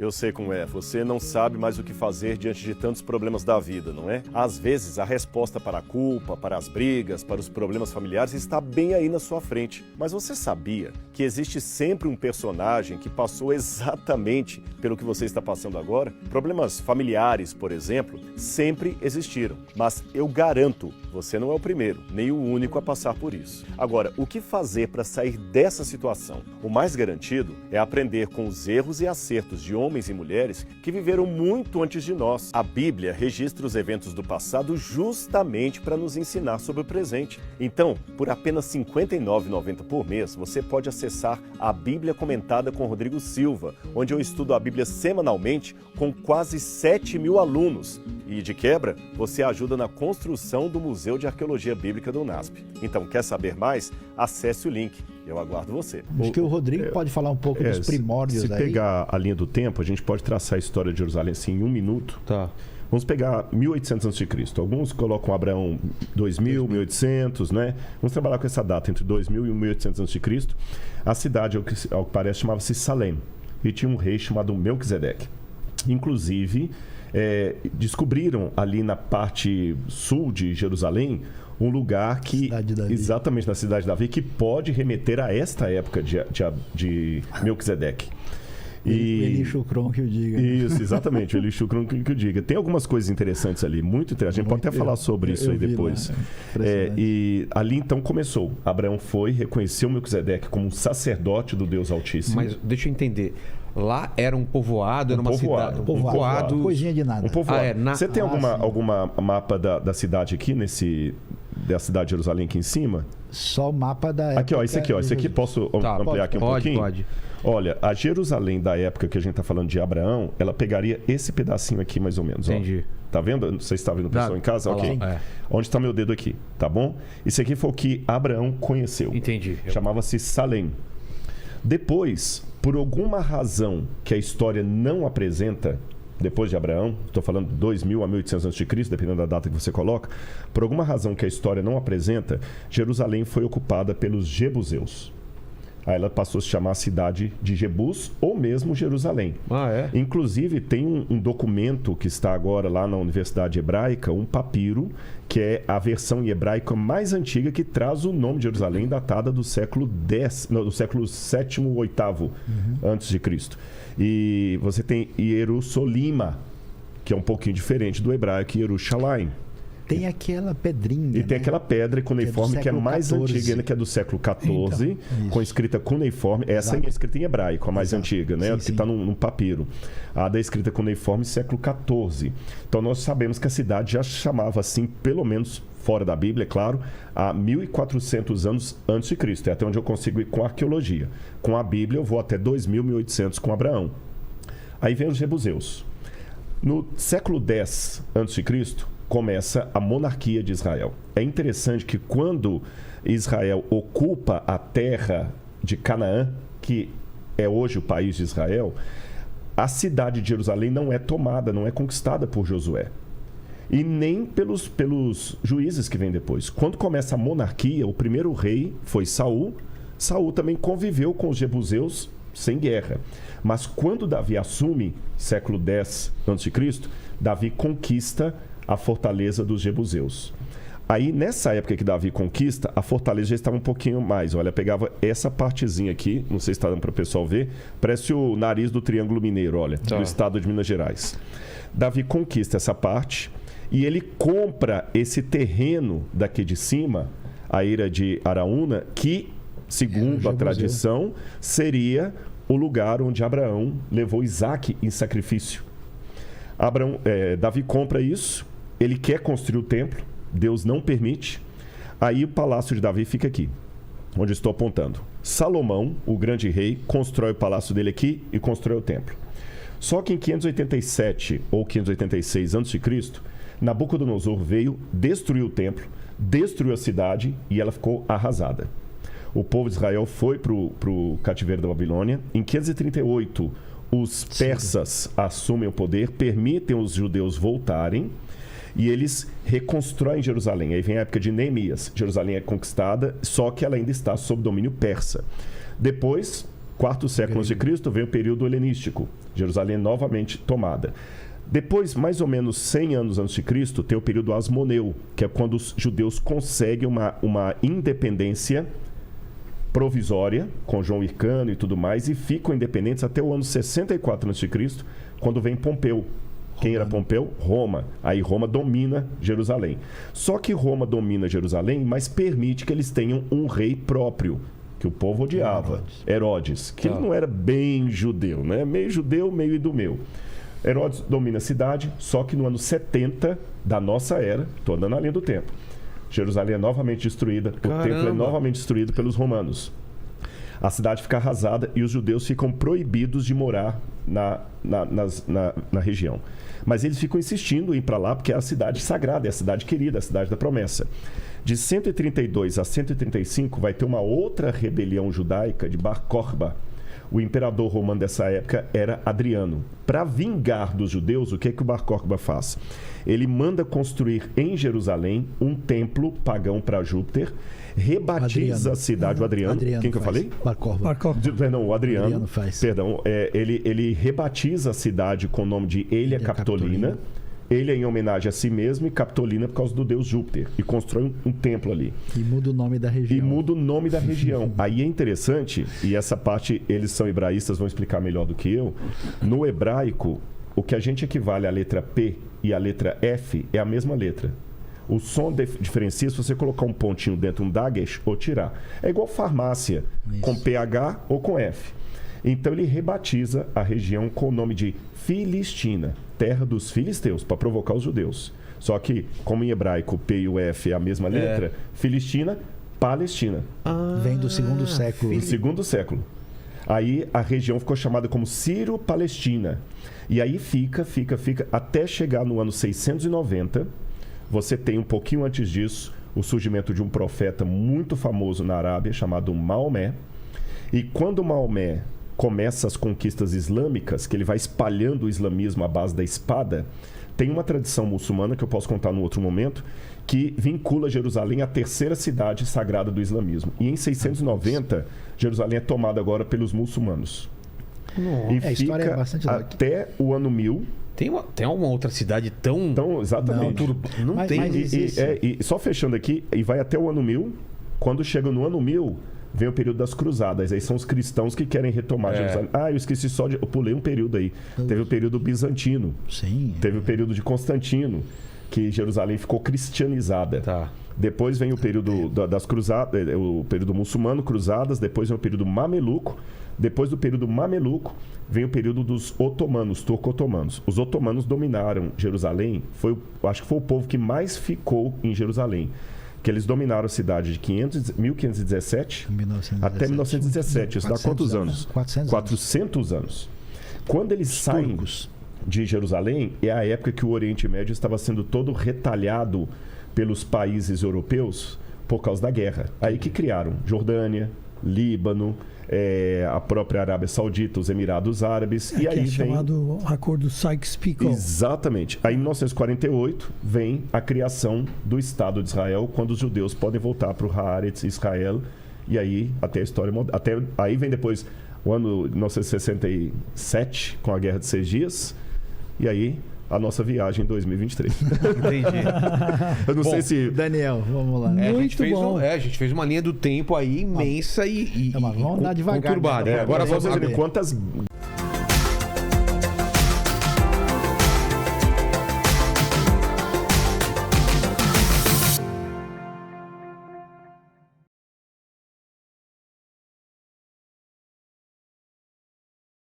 Eu sei como é, você não sabe mais o que fazer diante de tantos problemas da vida, não é? Às vezes, a resposta para a culpa, para as brigas, para os problemas familiares está bem aí na sua frente. Mas você sabia que existe sempre um personagem que passou exatamente pelo que você está passando agora? Problemas familiares, por exemplo, sempre existiram. Mas eu garanto, você não é o primeiro, nem o único a passar por isso. Agora, o que fazer para sair dessa situação? O mais garantido é aprender com os erros e acertos de homens e mulheres que viveram muito antes de nós. A Bíblia registra os eventos do passado justamente para nos ensinar sobre o presente. Então, por apenas R$ 59,90 por mês, você pode acessar a Bíblia Comentada com Rodrigo Silva, onde eu estudo a Bíblia semanalmente com quase 7.000 alunos. E, de quebra, você ajuda na construção do Museu de Arqueologia Bíblica do UNASP. Então, quer saber mais? Acesse o link. Eu aguardo você. Acho que o Rodrigo pode falar um pouco dos primórdios se aí. Se pegar a linha do tempo, a gente pode traçar a história de Jerusalém assim em 1 minuto. Tá. Vamos pegar 1800 a.C. Alguns colocam Abraão 2000, 1800, né? Vamos trabalhar com essa data, entre 2000 e 1800 a.C. A cidade, ao que parece, chamava-se Salém. E tinha um rei chamado Melquisedeque. Inclusive, descobriram ali na parte sul de Jerusalém um lugar que, exatamente na cidade de Davi, que pode remeter a esta época de Melquisedeque. E Eli Shukron que o diga. Isso, exatamente, o Eli Shukron que o diga. Tem algumas coisas interessantes ali, muito interessantes. A gente pode até falar sobre isso aí depois. E ali então começou. Abraão reconheceu Melquisedeque como um sacerdote do Deus Altíssimo. Mas deixa eu entender. Lá era um povoado, era uma cidade. Um povoado. Coisinha de nada. Um povoado. Você tem alguma mapa da cidade aqui, da cidade de Jerusalém aqui em cima? Só o mapa da época. Aqui, ó, esse aqui, ó. Esse aqui posso ampliar aqui um pouquinho? Pode. Olha, a Jerusalém da época que a gente está falando de Abraão, ela pegaria esse pedacinho aqui mais ou menos. Entendi. Ó. Tá vendo? Não sei se está vendo o pessoal em casa. Ok. Onde está meu dedo aqui, tá bom? Isso aqui foi o que Abraão conheceu. Entendi. Chamava-se Salém. Depois, por alguma razão que a história não apresenta, depois de Abraão, estou falando 2000 a 1800 a.C., dependendo da data que você coloca, por alguma razão que a história não apresenta, Jerusalém foi ocupada pelos jebuseus. Aí ela passou a se chamar a cidade de Jebus ou mesmo Jerusalém. Inclusive, tem um documento que está agora lá na Universidade Hebraica, um papiro, que é a versão hebraica mais antiga que traz o nome de Jerusalém, datada do século X, do século VII ou VIII antes de Cristo. E você tem Jerusalima, que é um pouquinho diferente do hebraico Yerushalayim. Tem aquela pedrinha. E tem aquela pedra cuneiforme que é mais antiga, né, que é do século XIV, com escrita cuneiforme. Essa é escrita em hebraico, a mais antiga, né? Que está num papiro. A da escrita cuneiforme, século XIV. Então nós sabemos que a cidade já chamava assim, pelo menos fora da Bíblia, é claro, há 1400 anos antes de Cristo. É até onde eu consigo ir com a arqueologia. Com a Bíblia eu vou até 2000, 1800 com Abraão. Aí vem os jebuseus. No século X a.C., começa a monarquia de Israel. É interessante que quando Israel ocupa a terra de Canaã, que é hoje o país de Israel, a cidade de Jerusalém não é tomada, não é conquistada por Josué. E nem pelos juízes que vêm depois. Quando começa a monarquia, o primeiro rei foi Saul. Saul também conviveu com os jebuseus sem guerra. Mas quando Davi assume, século X a.C., Davi conquista a fortaleza dos jebuseus. Aí, nessa época que Davi conquista, a fortaleza já estava um pouquinho mais. Olha, pegava essa partezinha aqui, não sei se está dando para o pessoal ver, parece o nariz do Triângulo Mineiro, olha, do estado de Minas Gerais. Davi conquista essa parte e ele compra esse terreno daqui de cima, a Eira de Araúna, que, segundo a tradição, seria o lugar onde Abraão levou Isaac em sacrifício. Davi compra isso. Ele quer construir o templo, Deus não permite. Aí o palácio de Davi fica aqui, onde eu estou apontando. Salomão, o grande rei, constrói o palácio dele aqui e constrói o templo. Só que em 587 ou 586 a.C., Nabucodonosor veio, destruiu o templo, destruiu a cidade e ela ficou arrasada. O povo de Israel foi para o cativeiro da Babilônia. Em 538, os persas assumem o poder, permitem os judeus voltarem e eles reconstroem Jerusalém. Aí vem a época de Neemias. Jerusalém é conquistada, só que ela ainda está sob domínio persa. Depois, quarto século a.C., vem o período helenístico. Jerusalém é novamente tomada. Depois, mais ou menos 100 anos antes de Cristo, tem o período asmoneu, que é quando os judeus conseguem uma independência provisória, com João Hircano e tudo mais, e ficam independentes até o ano 64 a.C., quando vem Pompeu. Quem era Pompeu? Roma. Aí Roma domina Jerusalém. Só que Roma domina Jerusalém, mas permite que eles tenham um rei próprio, que o povo odiava, Herodes, que ele não era bem judeu, né? Meio judeu, meio idumeu. Herodes domina a cidade, só que no ano 70 da nossa era, estou andando na linha do tempo, Jerusalém é novamente destruída, o templo é novamente destruído pelos romanos. A cidade fica arrasada e os judeus ficam proibidos de morar na região. Mas eles ficam insistindo em ir para lá porque é a cidade sagrada, é a cidade querida, a cidade da promessa. De 132 a 135 vai ter uma outra rebelião judaica de Bar Kokhba. O imperador romano dessa época era Adriano. Para vingar dos judeus, o que o Bar Kokhba faz? Ele manda construir em Jerusalém um templo pagão para Júpiter, rebatiza a cidade. O Adriano. Quem que eu falei? Bar Kokhba. Perdão, o Adriano faz. Perdão, ele rebatiza a cidade com o nome de Ilia Capitolina. Ele é em homenagem a si mesmo e Capitolina por causa do deus Júpiter. E constrói um templo ali. E muda o nome da região. Aí é interessante, e essa parte eles são hebraístas, vão explicar melhor do que eu. No hebraico, o que a gente equivale à letra P e à letra F é a mesma letra. O som diferencia se você colocar um pontinho dentro, um dagesh, ou tirar. É igual farmácia, com PH ou com F. Então ele rebatiza a região com o nome de Filistina, terra dos filisteus, para provocar os judeus. Só que, como em hebraico o P e o F é a mesma letra, Filistina, Palestina. Vem do segundo século. Do segundo século. Aí a região ficou chamada como Sírio-Palestina. E aí fica, até chegar no ano 690. Você tem um pouquinho antes disso o surgimento de um profeta muito famoso na Arábia, chamado Maomé. E quando Maomé começa as conquistas islâmicas, que ele vai espalhando o islamismo à base da espada, tem uma tradição muçulmana, que eu posso contar num outro momento, que vincula Jerusalém à terceira cidade sagrada do islamismo. E em 690, Jerusalém é tomada agora pelos muçulmanos. Nossa. E fica até o ano 1000. Tem uma outra cidade tão exatamente. Não tem. E só fechando aqui, e vai até o ano 1000. Quando chega no ano 1000, vem o período das cruzadas. Aí são os cristãos que querem retomar Jerusalém. Eu esqueci eu pulei um período aí. Teve o período bizantino. Sim. Teve o período de Constantino, que Jerusalém ficou cristianizada. Tá. Depois vem o período das cruzadas, o período muçulmano, cruzadas. Depois vem o período mameluco. Depois do período mameluco, vem o período dos otomanos, turco-otomanos. Os otomanos dominaram Jerusalém. Acho que foi o povo que mais ficou em Jerusalém. Que eles dominaram a cidade de 1517 até 1917. Isso dá quantos anos? 400 anos. Quando eles saem de Jerusalém, é a época que o Oriente Médio estava sendo todo retalhado pelos países europeus por causa da guerra. Aí que criaram Jordânia, Líbano, a própria Arábia Saudita, os Emirados Árabes. E aí vem chamado Acordo Sykes-Picot. Exatamente. Aí em 1948 vem a criação do Estado de Israel, quando os judeus podem voltar para o Haaretz, Israel. E aí até a história aí vem depois o ano 1967 com a Guerra de 6 Dias. E aí a nossa viagem em 2023. Entendi. Eu não sei se... Daniel, vamos lá. Muito bom. A gente fez uma linha do tempo aí imensa e vamos andar devagar. conturbada. Agora vamos ver quantas